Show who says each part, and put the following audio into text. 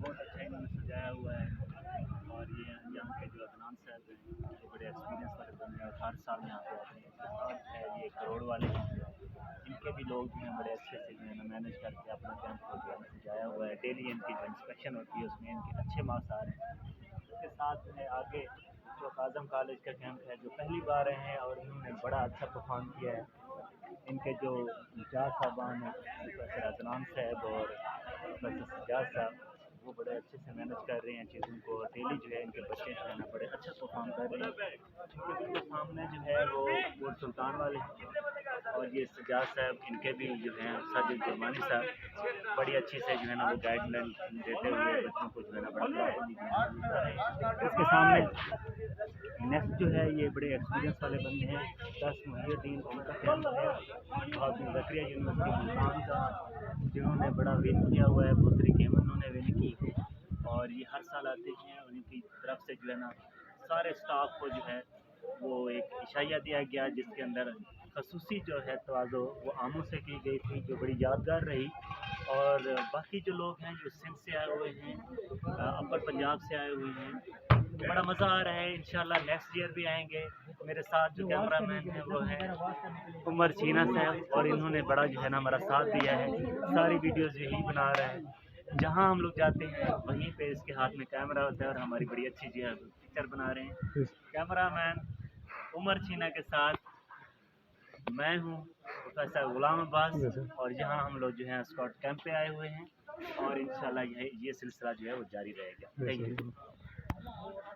Speaker 1: बहुत अच्छा इन्होंने सजाया हुआ है। और ये यहाँ के जो अदनान साहब हैं, ये बड़े एक्सपीरियंस वाले बंदे हैं और हर साल यहाँ पे आते हैं। इसके साथ है ये करोड़ वाले हैं, इनके भी लोग जो हैं बड़े अच्छे से जो है ना मैनेज करके अपना कैंप को जो है सजाया हुआ है। डेली इनकी जो इंस्पेक्शन होती है उसमें इनके अच्छे मार्क्स आ रहे हैं। इसके साथ है आगे जो आज़म कॉलेज का कैंप है, जो पहली बार आए हैं और इन्होंने बड़ा अच्छा परफॉर्म किया है। इनके जो इंचार्ज साहबान हैं, प्रोफेसर अदनान साहब और प्रोफेसर सजाद साहब, वो बड़े अच्छे से मैनेज कर रहे हैं चीज़ों को। डेली जो है इनके बच्चे जो है ना बड़े अच्छा परफॉर्म कर रहे हैं। इनके बिल्कुल सामने जो है वो सुल्तान वाले हैं और ये सजाद साहब, इनके भी जो हैं साजिद गुरमानी साहब बड़ी अच्छी से जो है ना वो गाइडलाइन देते हुए बच्चों को जो है ना बड़ा इसके सामने नेक्स्ट जो है ये बड़े एक्सपीरियंस वाले बंदे हैं। 10 मुहियुद्दीन उनका कैंप है और ज़करिया यूनिवर्सिटी मुल्तान का, जिन्होंने बड़ा विन किया हुआ है, बहुत सारी गेम उन्होंने विन की है और ये हर साल आते हैं। और इनकी तरफ से जो है ना सारे स्टाफ को जो है वो एक इशाया दिया गया, जिसके अंदर खसूसी जो है तवाज़ो वो आमों से की गई थी, जो बड़ी यादगार रही। और बाकी जो लोग हैं जो सिंध से आए हुए हैं, अपर पंजाब से आए हुए हैं, बड़ा मज़ा आ रहा है। इंशाल्लाह नेक्स्ट ईयर भी आएंगे। मेरे साथ जो कैमरा मैन है वो है उमर चीना साहब, और इन्होंने बड़ा जो है ना हमारा साथ दिया है। सारी वीडियोज़ यही बना रहा है, जहाँ हम लोग जाते हैं वहीं पे इसके हाथ में कैमरा होता है और हमारी बड़ी अच्छी जो है पिक्चर बना रहे हैं। कैमरा मैन उमर चीना के साथ मैं हूँ प्रोफेसर गुलाम अब्बास, और यहाँ हम लोग जो है स्कॉट कैंप पे आए हुए हैं और इंशाल्लाह ये सिलसिला जो है वो जारी रहेगा। Thank you.